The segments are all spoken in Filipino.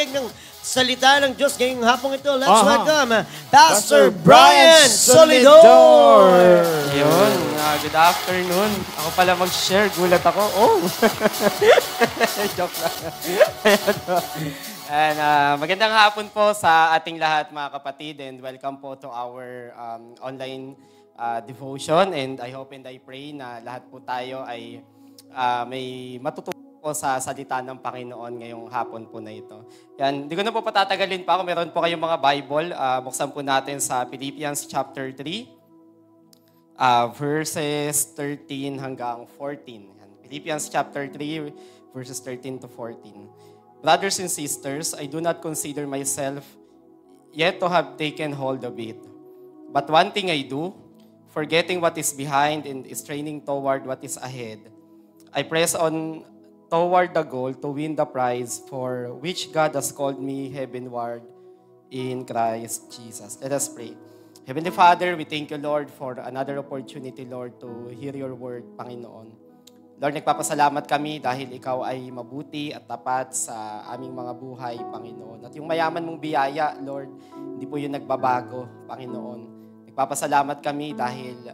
magpapahayag ng salita ng Diyos ngayong hapong ito. Let's welcome Pastor Brian Solidor! Yun, good afternoon. Ako pala mag-share, gulat ako. Oh! Joke lang. And magandang hapon po sa ating lahat mga kapatid and welcome po to our online devotion. And I hope and I pray na lahat po tayo ay may matutunan po sa salita ng Panginoon ngayong hapon po na ito. Yan, hindi ko na po patatagalin pa ako. Meron po kayong mga Bible. Buksan po natin sa Philippians chapter 3, verses 13 hanggang 14. Yan. Philippians chapter 3, verses 13 to 14. Brothers and sisters, I do not consider myself yet to have taken hold of it. But one thing I do, forgetting what is behind and straining toward what is ahead, I press on toward the goal to win the prize for which God has called me heavenward in Christ Jesus. Let us pray. Heavenly Father, we thank you, Lord, for another opportunity, Lord, to hear your word, Panginoon. Lord, nagpapasalamat kami dahil ikaw ay mabuti at tapat sa aming mga buhay, Panginoon. At yung mayaman mong biyaya, Lord, hindi po yun nagbabago, Panginoon. Nagpapasalamat kami dahil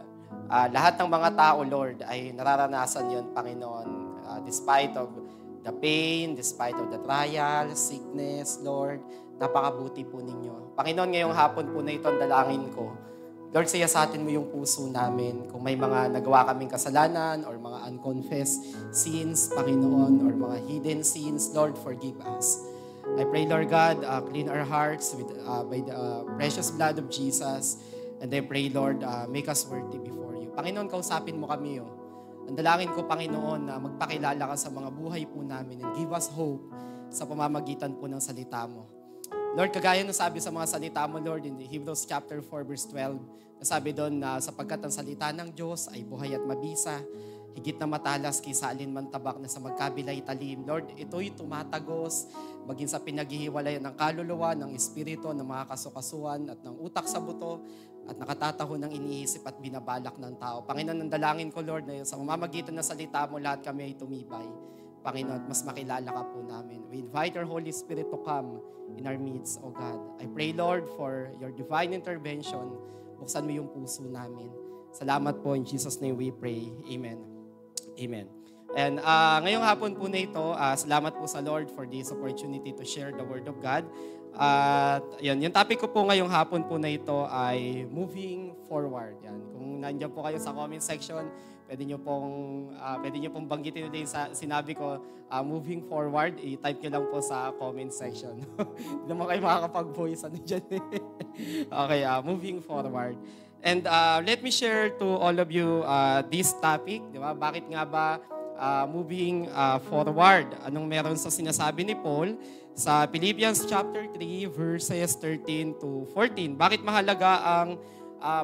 lahat ng mga tao, Lord, ay nararanasan yun, Panginoon. Despite of the pain, despite of the trial, sickness, Lord, napakabuti po ninyo. Panginoon, ngayong hapon po na ito ang dalangin ko. Lord, siyasatin mo yung puso namin. Kung may mga nagawa kaming kasalanan or mga unconfessed sins, Panginoon, or mga hidden sins, Lord, forgive us. I pray, Lord God, clean our hearts by the precious blood of Jesus. And I pray, Lord, make us worthy before you. Panginoon, kausapin mo kami, Ang dalangin ko, Panginoon, na magpakilala ka sa mga buhay po namin and give us hope sa pamamagitan po ng salita mo. Lord, kagaya ng sabi sa mga salita mo, Lord, in Hebrews chapter 4, verse 12, nasabi doon na sapagkat ang salita ng Diyos ay buhay at mabisa, higit na matalas kaysa alinman tabak na sa magkabilay talim. Lord, ito'y tumatagos maging sa pinaghihiwalayan ng kaluluwa, ng espiritu, ng mga kasukasuan at ng utak sa buto at nakatataho ng iniisip at binabalak ng tao. Panginoon, ang dalangin ko, Lord, na sa mamamagitan ng salita mo, lahat kami ay tumibay. Panginoon, mas makilala ka po namin. We invite your Holy Spirit to come in our midst, O God. I pray, Lord, for your divine intervention. Buksan mo yung puso namin. Salamat po. In Jesus' name we pray. Amen. Amen. And ngayong hapon po na ito, salamat po sa Lord for this opportunity to share the Word of God. At yung topic ko po ngayong hapon po na ito ay moving forward. Yan. Kung nandiyan po kayo sa comment section, pwede nyo pong banggitin din sa sinabi ko, moving forward, i-type nyo lang po sa comment section. Hindi naman kayo makakapag-voice ano dyan. Okay, moving forward. And let me share to all of you this topic. Di ba? Bakit nga ba moving forward? Anong meron sa sinasabi ni Paul sa Philippians chapter 3 verses 13 to 14? Bakit mahalaga ang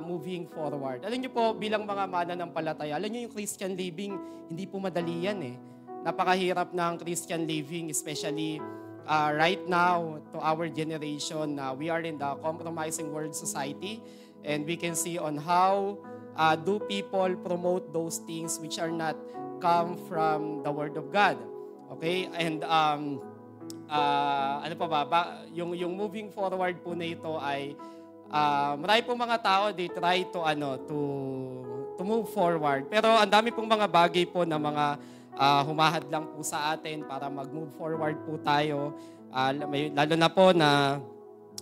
moving forward? Alam niyo po, bilang mga mananampalataya, alam niyo yung Christian living, hindi po madali yan eh. Napakahirap ng Christian living, especially right now to our generation. We are in the compromising world society. And we can see on how do people promote those things which are not come from the Word of God. Okay? And ano pa ba? Yung moving forward po na ito ay marami pong mga tao, they try to move forward. Pero ang dami pong mga bagay po na mga humahad lang po sa atin para mag-move forward po tayo. Lalo na po na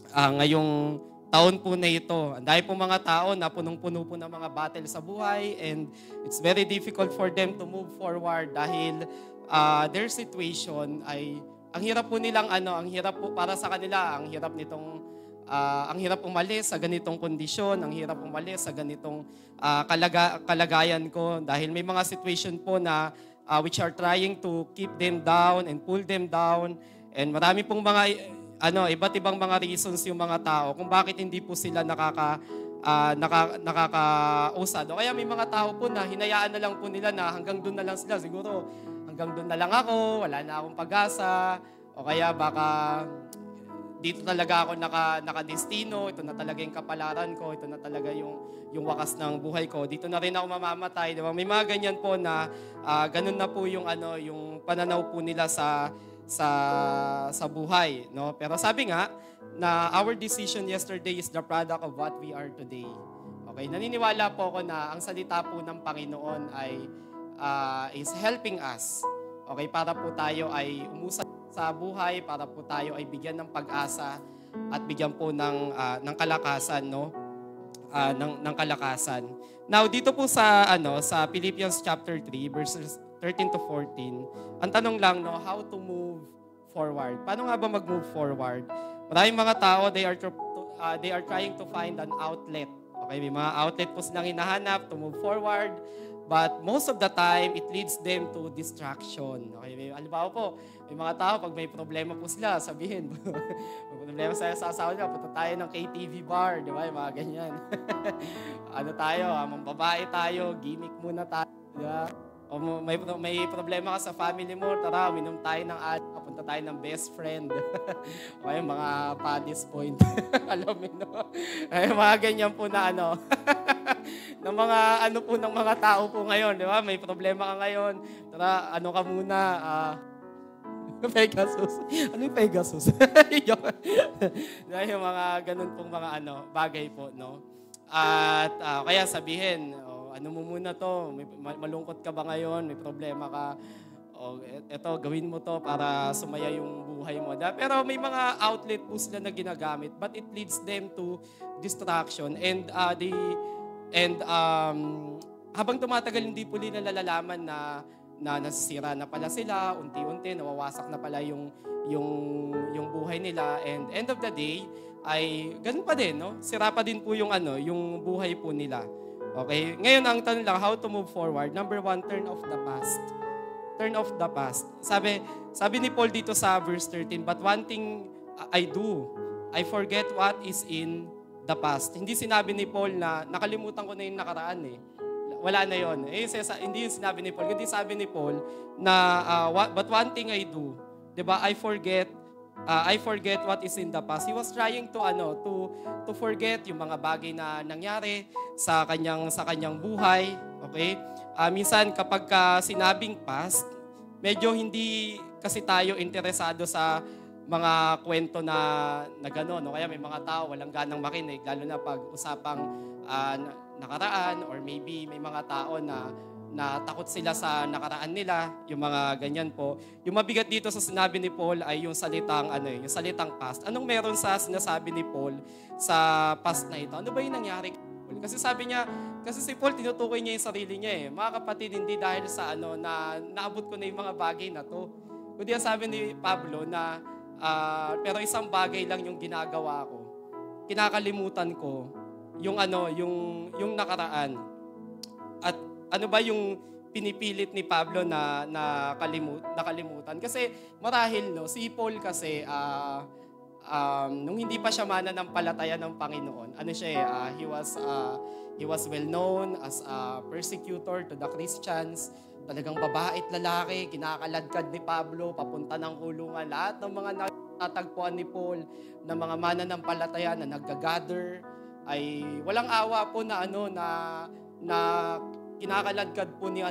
ngayong taon po na ito. Ang dami po mga tao na punong-puno po ng mga battle sa buhay and it's very difficult for them to move forward dahil their situation ay ang hirap po nilang ang hirap po para sa kanila, ang hirap umalis sa ganitong kondisyon, ang hirap umalis sa ganitong kalagayan ko dahil may mga situation po na which are trying to keep them down and pull them down and marami pong mga iba't ibang mga reasons yung mga tao kung bakit hindi po sila nakakausad. O kaya may mga tao po na hinayaan na lang po nila na hanggang doon na lang sila. Siguro hanggang doon na lang ako, wala na akong pag-asa. O kaya baka dito talaga ako nakadestino, ito na talaga yung kapalaran ko, ito na talaga yung wakas ng buhay ko. Dito na rin ako mamamatay. Diba? May mga ganyan po na ganun na po yung pananaw po nila sa sa buhay, no? Pero sabi nga na our decision yesterday is the product of what we are today. Okay, naniniwala po ako na ang salita po ng Panginoon ay is helping us. Okay, para po tayo ay umusad sa buhay, para po tayo ay bigyan ng pag-asa at bigyan po ng kalakasan, no? Ng kalakasan. Now, dito po sa sa Philippians chapter 3 verses 13 to 14, ang tanong lang, no, how to move forward. Paano nga ba mag-move forward? Maraming mga tao, they are trying to find an outlet. Okay, may mga outlet po silang hinahanap to move forward. But most of the time, it leads them to distraction. Okay, halimbawa po, may mga tao, pag may problema po sila, sabihin, may problema sa asawa nila, punta tayo ng KTV bar, di ba? Yung mga ganyan. Mambabae tayo, gimmick muna tayo, di ba? O may problema ka sa family mo, tara, minom tayo ng alcohol, punta tayo ng best friend. O yung mga paddy's point. Alam mo, no? Ay, mga ganyan po na ng mga ng mga tao po ngayon, di ba? May problema ka ngayon. Tara, ka muna, Pegasus. Ano yung Pegasus? Yung mga ganun pong mga bagay po, no? At kaya sabihin, ano mo muna to? Malungkot ka ba ngayon? May problema ka? Eto, gawin mo to para sumaya yung buhay mo. Pero may mga outlet po sila na ginagamit, but it leads them to distraction. And habang tumatagal, hindi po nila nalalaman na nasisira na pala sila, unti-unti, nawawasak na pala yung buhay nila. And end of the day, ay ganun pa din, no? Sira pa din po yung buhay po nila. Okay? Ngayon, ang tanong lang, how to move forward? Number 1, turn off the past. Turn off the past. Sabi ni Paul dito sa verse 13, but one thing I do, I forget what is in the past. Hindi sinabi ni Paul na nakalimutan ko na yung nakaraan eh. Wala na yun. Hindi yung sinabi ni Paul. Hindi sabi ni Paul na, but one thing I do, diba? I forget what is in the past. He was trying to forget yung mga bagay na nangyari sa kanyang buhay. Okay? Minsan kapag sinabing past, medyo hindi kasi tayo interesado sa mga kwento na gano'n. No? Kaya may mga tao walang ganang makinig, lalo na pag usapang nakaraan, or maybe may mga tao na takot sila sa nakaraan nila, yung mga ganyan po. Yung mabigat dito sa sinabi ni Paul ay yung salitang past. Anong meron sa sinasabi ni Paul sa past na ito? Ano ba yung nangyari kay Paul? Kasi si Paul tinutukoy niya yung sarili niya eh. Mga kapatid, hindi dahil sa na naabot ko na yung mga bagay na to. Kundi ang sabi ni Pablo na pero isang bagay lang yung ginagawa ko. Kinakalimutan ko yung nakaraan. At ano ba yung pinipilit ni Pablo na nakalimutan? Kasi marahil, no, si Paul kasi, nung hindi pa siya mananampalataya ng Panginoon, he was well known as a persecutor to the Christians. Talagang babae at lalaki, kinakaladkad ni Pablo, papunta ng kulungan. Lahat ng mga natatagpuan ni Paul na mga mananampalataya na nag-gather, ay walang awa po na kinakaladkad po ni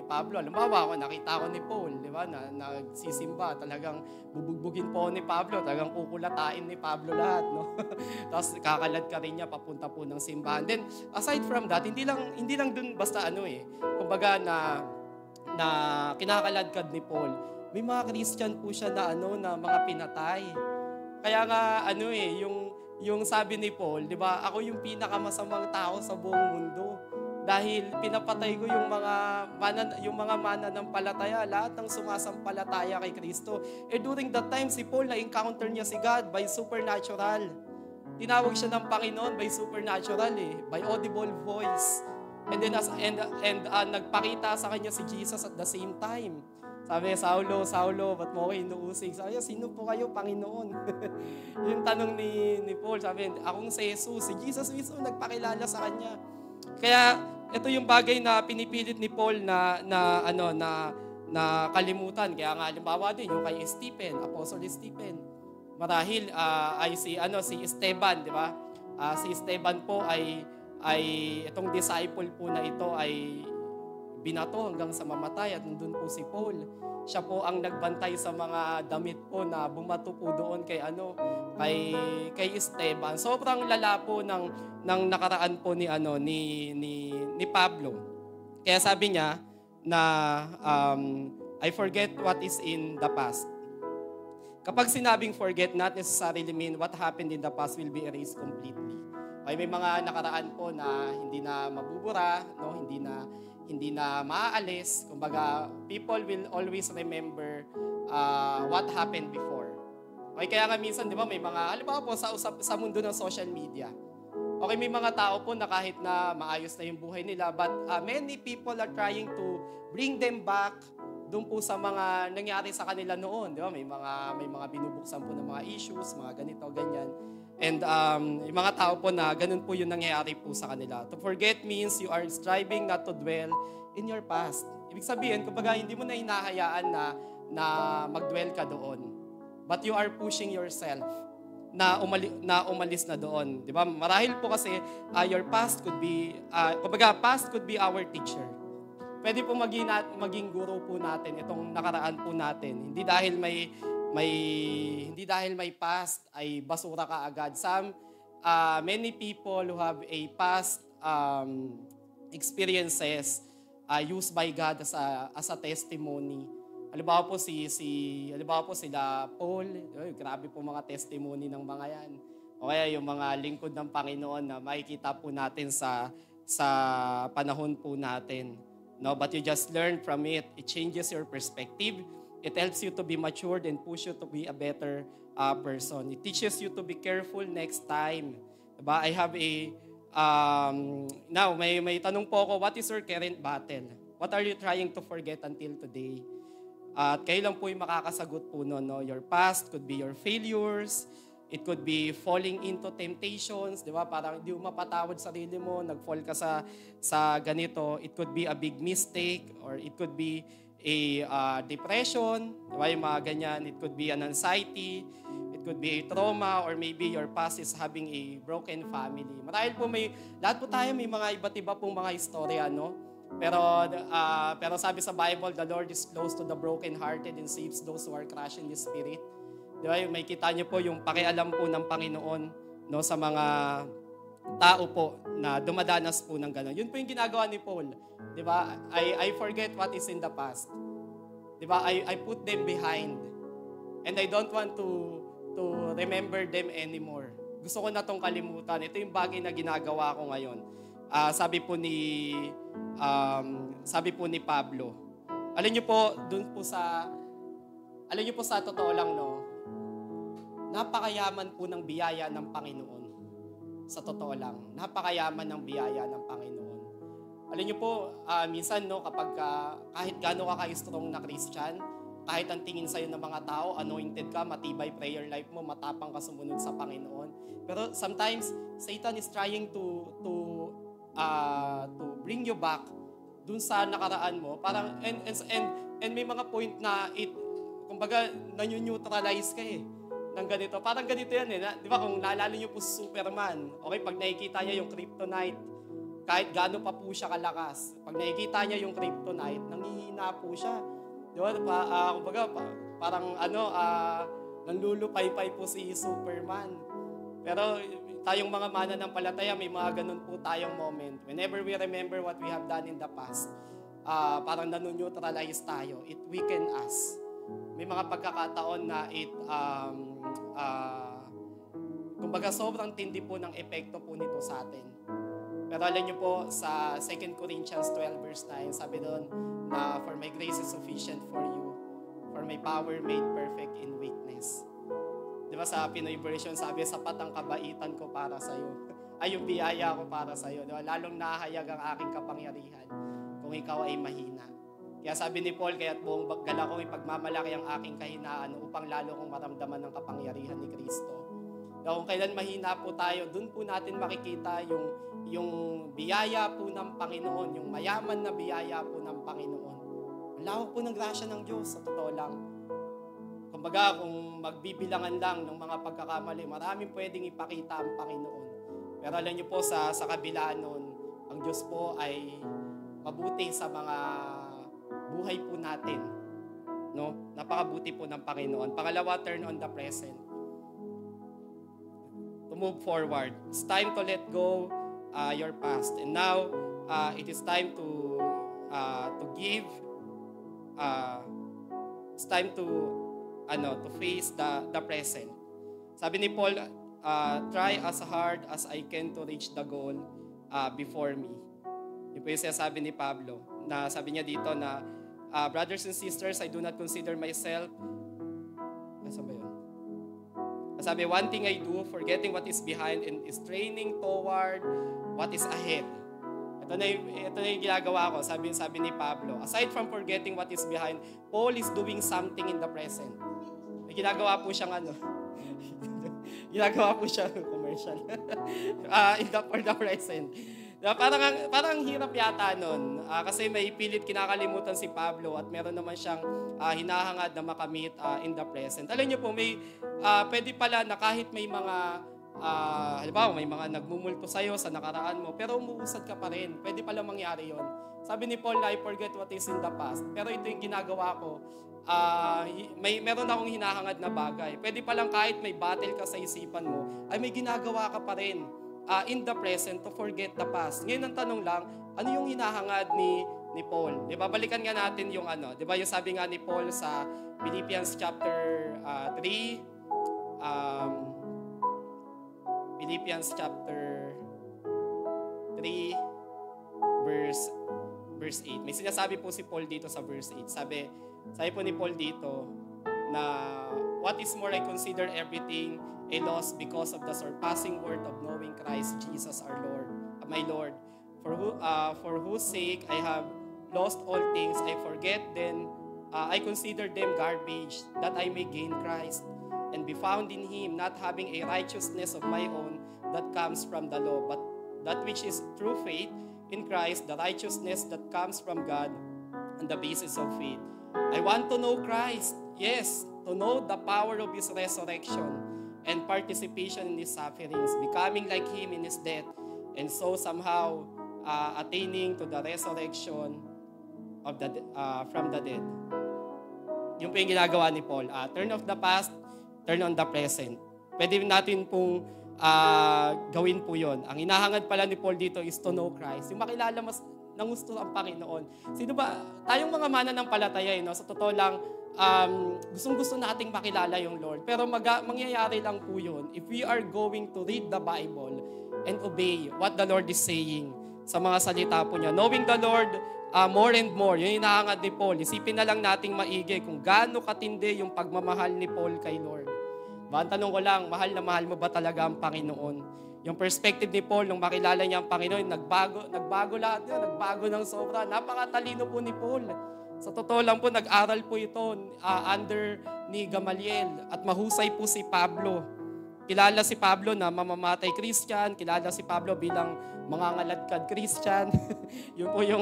Pablo. Halimbawa, nakita ko ni Paul, di ba, na nagsisimba, talagang bubugbugin po ni Pablo, talagang kukulatain ni Pablo lahat, no? Tapos kakalad ka rin niya papunta po ng simbahan. Then, aside from that, hindi lang dun basta kumbaga na kinakaladkad ni Paul. May mga Christian po siya na mga pinatay. Kaya nga yung sabi ni Paul, di ba, ako yung pinakamasamang tao sa buong mundo. Dahil pinapatay ko yung mga mananampalataya, lahat ng sumasampalataya kay Kristo. During that time, si Paul, na-encounter niya si God by supernatural. Tinawag siya ng Panginoon by supernatural by audible voice. And then nagpakita sa kanya si Jesus at the same time. Sabi, Saulo, ba't mo ako inuusig? Sabi, sino po kayo, Panginoon? Yung tanong ni Paul, sabi, akong si Jesus. Si Jesus mismo nagpakilala sa kanya. Kaya ito yung bagay na pinipilit ni Paul na kalimutan. Kaya nga halimbawa din yung kay Stephen, Apostle Stephen. Marahil ay si Esteban, di ba? Si Esteban po ay itong disciple po na ito ay binato hanggang sa mamatay at nandun po si Paul. Siya po ang nagbantay sa mga damit po na bumato po doon kay Esteban. Sobrang lala po ng nakaraan po ni Pablo. Kaya sabi niya na I forget what is in the past. Kapag sinabing forget, not necessarily mean what happened in the past will be erased completely. Ay may mga nakaraan po na hindi na mabubura, no, hindi na maaalis. Kumbaga, people will always remember what happened before. Okay, kaya nga minsan, 'di ba, may mga halimbawa po sa mundo ng social media. Okay, may mga tao po na kahit na maayos na yung buhay nila, but many people are trying to bring them back doon po sa mga nangyari sa kanila noon, 'di ba? May mga binubuksan po ng mga issues, mga ganito, ganyan. And yung mga tao po na ganun po yung nangyayari po sa kanila. To forget means you are striving not to dwell in your past. Ibig sabihin, kumbaga hindi mo na hinahayaan na mag-dwell ka doon. But you are pushing yourself na umalis na doon. Di ba? Marahil po kasi your past could be, kumbaga past could be our teacher. Pwede po maging guro po natin itong nakaraan po natin. Hindi dahil may past ay basura ka agad. Many people who have a past experiences used by God as a testimony. Halimbawa po sila Paul, grabe po mga testimony ng mga yan. O kaya yung mga lingkod ng Panginoon na makikita po natin sa panahon po natin. No, but you just learn from it. It changes your perspective. It helps you to be matured and push you to be a better person. It teaches you to be careful next time. Diba? I have now may tanong po ako, what is your current battle? What are you trying to forget until today? At kayo lang po yung makakasagot po nun. No? Your past could be your failures. It could be falling into temptations. Di ba? Parang hindi mo mapatawad sarili mo. Nag-fall ka sa ganito. It could be a big mistake. Or it could be a depression. Di ba? Yung mga ganyan. It could be an anxiety. It could be a trauma. Or maybe your past is having a broken family. Marahil po lahat po tayo may mga iba't iba pong mga istorya, no? Pero sabi sa Bible, the Lord is close to the broken-hearted and saves those who are crushed in the spirit. Di ba? May kita niyo po yung pakialam po ng Panginoon, no, sa mga tao po na dumadanas po ng gano'n. Yun po yung ginagawa ni Paul. Di ba? I forget what is in the past. Di ba? I put them behind. And I don't want to remember them anymore. Gusto ko na tong kalimutan. Ito yung bagay na ginagawa ko ngayon. Sabi po ni Pablo. Alam niyo po sa totoo lang, no, napakayaman po ng biyaya ng Panginoon. Sa totoo lang, napakayaman ng biyaya ng Panginoon. Alam niyo po, minsan, no, kapag kahit gaano ka ka-strong na Christian, kahit ang tingin sa'yo ng mga tao, anointed ka, matibay prayer life mo, matapang ka sumunod sa Panginoon. Pero sometimes, Satan is trying to bring you back dun sa nakaraan mo. Parang, and may mga point na kumbaga, nanyu-neutralize ka ng ganito. Parang ganito yan di ba, kung naalala niyo po si Superman, okay, pag nakikita niya yung kryptonite, kahit gaano pa po siya kalakas, pag nakikita niya yung kryptonite, nanghihina po siya. Di ba? Kumbaga, parang nanlulupay-pay po si Superman. Pero tayong mga mananampalataya, may mga ganun po tayong moment. Whenever we remember what we have done in the past, parang nanuneutralize tayo. It weaken us. May mga pagkakataon na kumbaga sobrang tindi po ng epekto po nito sa atin. Pero alam niyo po, sa 2 Corinthians 12 verse 9, sabi doon na, for my grace is sufficient for you, for my power made perfect in weakness. Di ba sa Pinoy version, sabi, sapat ang kabaitan ko para sa'yo. Ay, yung biyaya ko para sa'yo. Di ba? Lalong nahayag ang aking kapangyarihan kung ikaw ay mahina. Kaya sabi ni Paul, kaya't buong gala kong ipagmamalaki ang aking kahinaan upang lalo kong maramdaman ang kapangyarihan ni Kristo. Kung kailan mahina po tayo, dun po natin makikita yung biyaya po ng Panginoon, yung mayaman na biyaya po ng Panginoon. Ang lawak po ng grasya ng Diyos, sa totoo lang. Kumbaga, kung magbibilangan lang ng mga pagkakamali, maraming pwedeng ipakita ang Panginoon. Pero alam niyo po, sa kabila nun, ang Diyos po ay mabuti sa mga buhay po natin. No? Napakabuti po ng Panginoon. Pangalawa, turn on the present. To move forward. It's time to let go your past. And now, it is time to give. It's time to face the present. Sabi ni Paul, try as hard as I can to reach the goal before me. Yung po yung sinasabi ni Pablo, na sabi niya dito na, brothers and sisters, I do not consider myself, saan ba yun? Sabi, one thing I do, forgetting what is behind and is straining toward what is ahead. Ito na yung ginagawa ko, sabi ni Pablo. Aside from forgetting what is behind, Paul is doing something in the present. May ginagawa po siyang ginagawa po siyang commercial. For the present. Parang hirap yata nun. Kasi may pilit kinakalimutan si Pablo at meron naman siyang hinahangad na makamit in the present. Alam niyo po, pwede pala na kahit may mga, halimbawa, may mga nagmumulto sa'yo sa nakaraan mo, pero umuusad ka pa rin. Pwede pala mangyari yon. Sabi ni Paul, I forget what is in the past. Pero ito yung ginagawa ko. Meron akong hinahangad na bagay. Pwede palang kahit may battle ka sa isipan mo, ay may ginagawa ka pa rin. In the present to forget the past. Ngayon ang tanong lang, ano yung hinahangad ni Paul? Diba, balikan nga natin yung diba, yung sabi nga ni Paul sa Philippians chapter 3, Philippians chapter 3, verse 8. May sinasabi po si Paul dito sa verse 8. Sabi po ni Paul dito na, what is more, I consider everything a loss because of the surpassing worth of knowing Christ Jesus our Lord, my Lord, for whose sake I have lost all things. I forget then, I consider them garbage, that I may gain Christ and be found in Him, not having a righteousness of my own that comes from the law, but that which is through faith in Christ, the righteousness that comes from God on the basis of faith. I want to know Christ, yes, to know the power of His resurrection and participation in His sufferings, becoming like Him in His death, and so somehow attaining to the resurrection of from the dead. Yung po yung ginagawa ni Paul. Turn off the past, turn on the present. Pwede natin pong gawin po yon. Ang hinahangad pala ni Paul dito is to know Christ. Yung makilala mas ng gusto ang Panginoon. Sino ba? Tayong mga mananampalataya, no? Sa totoo lang, gustong-gusto nating makilala yung Lord. Pero mangyayari lang po yun if we are going to read the Bible and obey what the Lord is saying sa mga salita po niya. Knowing the Lord more and more, yun yung hinahangad ni Paul. Isipin na lang nating maigi kung gaano katindi yung pagmamahal ni Paul kay Lord. Ang tanong ko lang, mahal na mahal mo ba talaga ang Panginoon? Yung perspective ni Paul, nung makilala niya ang Panginoon, nagbago lahat yun, nagbago ng sobra. Napakatalino po ni Paul. Sa totoo lang po, nag-aral po ito under ni Gamaliel at mahusay po si Pablo. Kilala si Pablo na mamamatay Christian, kilala si Pablo bilang mangangaladkad Christian. Yun po yung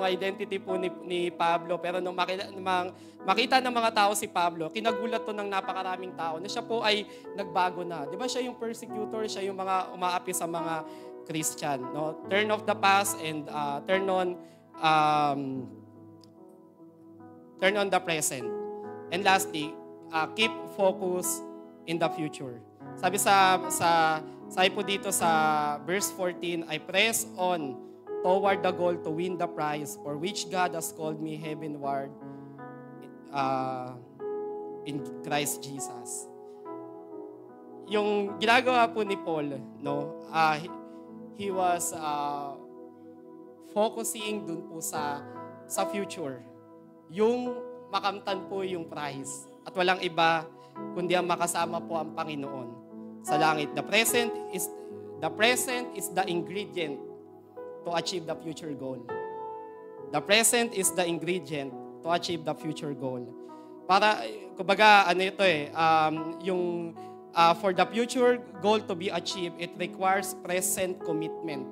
identity po ni Pablo. Pero nung makita ng mga tao si Pablo, kinagulat to ng napakaraming tao na siya po ay nagbago na. Di ba siya yung persecutor, siya yung mga umaapi sa mga Christian. No? Turn off the past and turn on the present. And lastly, keep focus in the future. Sabi po dito sa verse 14, I press on toward the goal to win the prize for which God has called me heavenward in Christ Jesus. Yung ginagawa po ni Paul, no, he was focusing dun po sa future. Yung makamtan po yung prize. At walang iba kundi ang makasama po ang Panginoon sa langit. The present is the ingredient to achieve the future goal. The present is the ingredient to achieve the future goal. Para, kumbaga, for the future goal to be achieved, it requires present commitment,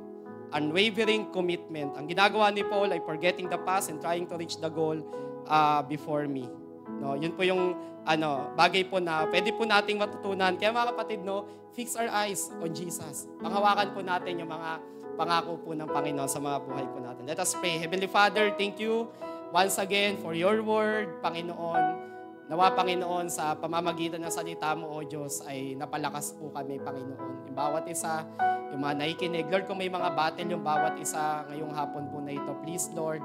unwavering commitment. Ang ginagawa ni Paul ay forgetting the past and trying to reach the goal before me. No, yun po yung bagay po na pwede po nating matutunan. Kaya mga kapatid, no, fix our eyes on Jesus. Panghawakan po natin yung mga pangako po ng Panginoon sa mga buhay po natin. Let us pray. Heavenly Father, thank you once again for your word, Panginoon. Nawa, Panginoon, sa pamamagitan ng salita mo, O Diyos, ay napalakas po kami, Panginoon. Yung bawat isa, yung mga nakikinig. Lord, kung may mga battle yung bawat isa ngayong hapon po na ito, please, Lord,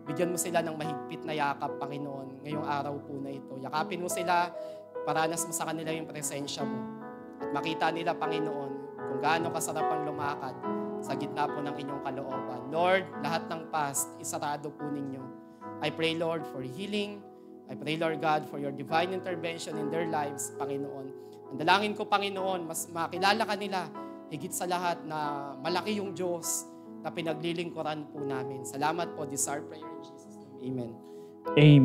bigyan mo sila ng mahigpit na yakap, Panginoon, ngayong araw po na ito. Yakapin mo sila, paranas mo sa kanila yung presensya mo. At makita nila, Panginoon, kung gaano kasarap ang lumakad sa gitna po ng inyong kalooban. Lord, lahat ng past, isarado po ninyo. I pray, Lord, for healing. I pray, Lord God, for your divine intervention in their lives, Panginoon. Ang dalangin ko, Panginoon, mas makilala ka nila, higit sa lahat na malaki yung Diyos na pinaglilingkuran po namin. Salamat po. This is our prayer in Jesus' name. Amen. Amen.